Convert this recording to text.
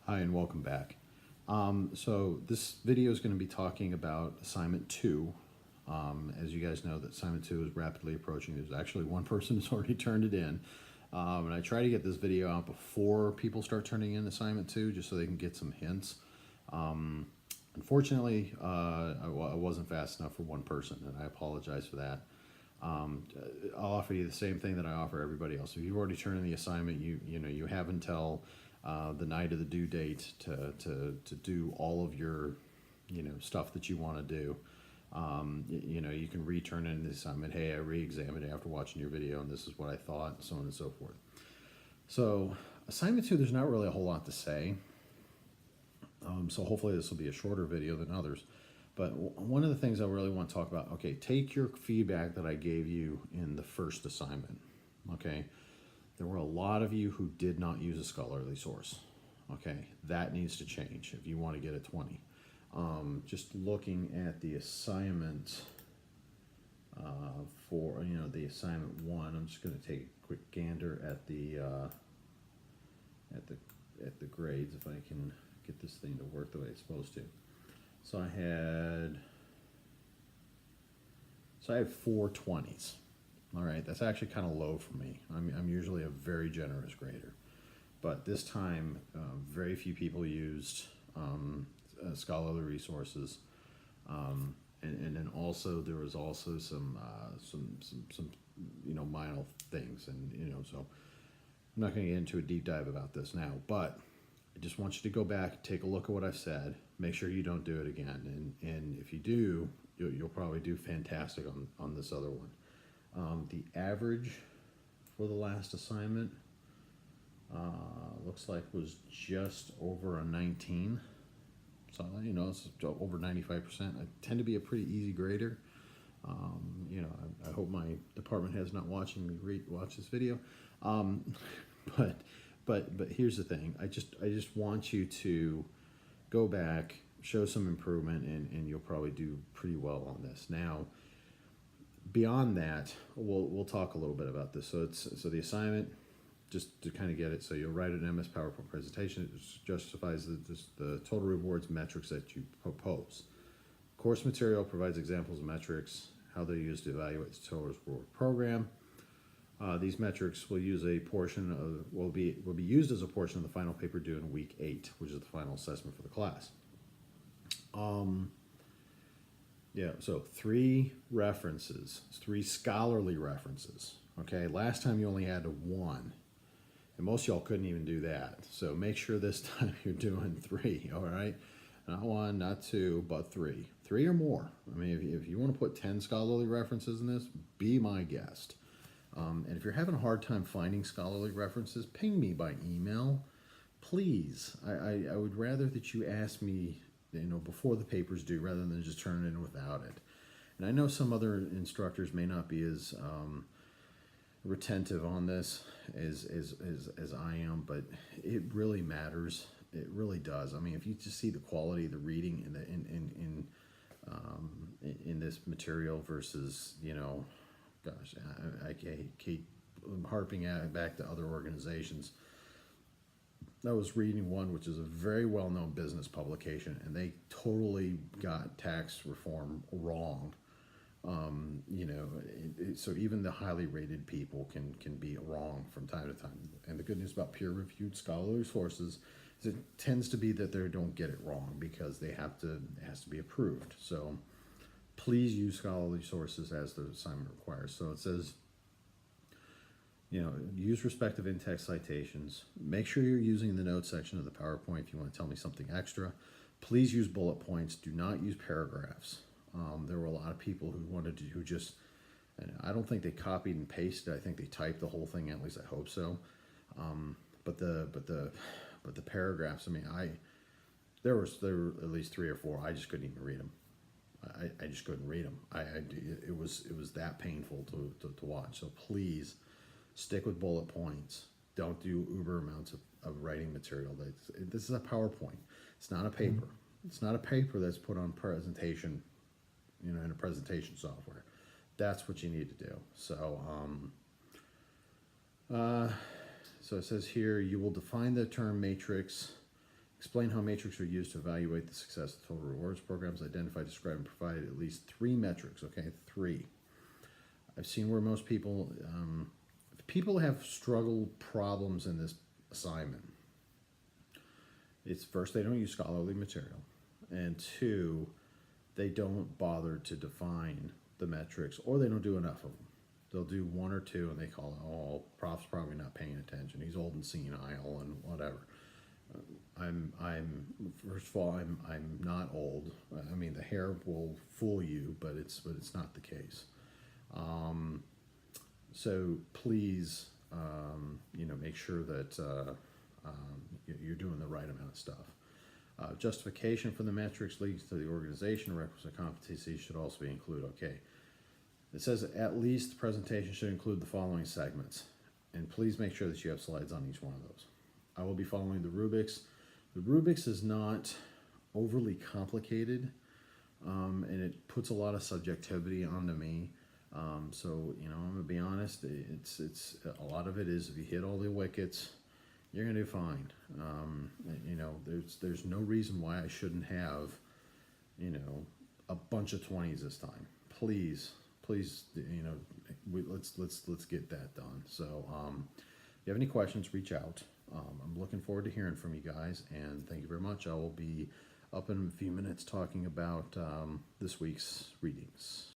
Hi and welcome back. So this video is going to be talking about assignment 2. As you guys know, that assignment 2 is rapidly approaching. There's actually one person who's already turned it in. And I try to get this video out before people start turning in assignment 2 just so they can get some hints. Unfortunately, I wasn't fast enough for one person, and I apologize for that. I'll offer you the same thing that I offer everybody else. If you've already turned in the assignment, you have until the night of the due date to do all of your stuff that you want to do. You can return in the assignment. Hey, I re-examined it after watching your video, and this is what I thought, so on and so forth. So assignment 2, there's not really a whole lot to say. So hopefully this will be a shorter video than others. But one of the things I really want to talk about, okay, take your feedback that I gave you in the first assignment, okay? There were a lot of you who did not use a scholarly source, okay? That needs to change if you want to get a 20. Just looking at the assignment for, the assignment 1, I'm just going to take a quick gander at the grades if I can get this thing to work the way it's supposed to. So I had 4 20s. All right, that's actually kind of low for me. I'm usually a very generous grader, but this time very few people used scholarly resources, and then also there was also some minor things, and so I'm not going to get into a deep dive about this now, but I just want you to go back, take a look at what I've said, make sure you don't do it again, and if you do, you'll probably do fantastic on this other one. The average for the last assignment looks like was just over a 19. So, it's over 95%. I tend to be a pretty easy grader. I hope my department head's not watching me watch this video. But here's the thing. I just want you to go back, show some improvement, and you'll probably do pretty well on this. Now, beyond that, we'll talk a little bit about this. So the assignment, just to kind of get it, so you'll write an MS PowerPoint presentation. It justifies the total rewards metrics that you propose. Course material provides examples of metrics, how they're used to evaluate the total reward program. These metrics will use will be used as a portion of the final paper due in week 8, which is the final assessment for the class. So 3 references, 3 scholarly references. Okay, last time you only had 1, and most of y'all couldn't even do that. So make sure this time you're doing 3. All right, not 1, not 2, but 3. 3 or more. I mean, if you want to put 10 scholarly references in this, be my guest. And if you're having a hard time finding scholarly references, ping me by email, please. I would rather that you ask me, before the paper's due, rather than just turn it in without it. And I know some other instructors may not be as retentive on this as I am, but it really matters. It really does. I mean, if you just see the quality of the reading in this material versus, gosh, I keep harping back to other organizations. I was reading one which is a very well-known business publication, and they totally got tax reform wrong. So even the highly rated people can be wrong from time to time. And the good news about peer-reviewed scholarly sources is it tends to be that they don't get it wrong because it has to be approved. So please use scholarly sources as the assignment requires. So it says, use respective in-text citations. Make sure you're using the notes section of the PowerPoint if you want to tell me something extra. Please use bullet points. Do not use paragraphs. There were a lot of people who just, and I don't think they copied and pasted. I think they typed the whole thing. At least I hope so. But the paragraphs. I mean, there were at least 3 or 4. I just couldn't even read them. I just couldn't read them. It was that painful to watch. So please stick with bullet points. Don't do uber amounts of writing material. This is a PowerPoint. It's not a paper. It's not a paper that's put on presentation, in a presentation software. That's what you need to do. So, so it says here, you will define the term matrix Explain how matrix are used to evaluate the success of total rewards programs. Identify, describe, and provide at least 3 metrics. Okay, 3. I've seen where most people, people have struggle problems in this assignment. It's first, they don't use scholarly material, and 2, they don't bother to define the metrics, or they don't do enough of them. They'll do 1 or 2, and they call it, oh, prof's probably not paying attention. He's old and senile and whatever. I'm first of all, I'm not old. I mean, the hair will fool you, but it's not the case. So please, make sure that you're doing the right amount of stuff. Justification for the metrics leads to the organization. Requisite competencies should also be included. Okay. It says at least the presentation should include the following segments. And please make sure that you have slides on each one of those. I will be following the rubrics. The rubrics is not overly complicated, and it puts a lot of subjectivity onto me. So I'm gonna be honest. It's a lot of it is, if you hit all the wickets, you're gonna do fine. There's no reason why I shouldn't have, a bunch of 20s this time. Please, let's get that done. So, if you have any questions, reach out. I'm looking forward to hearing from you guys, and thank you very much. I will be up in a few minutes talking about this week's readings.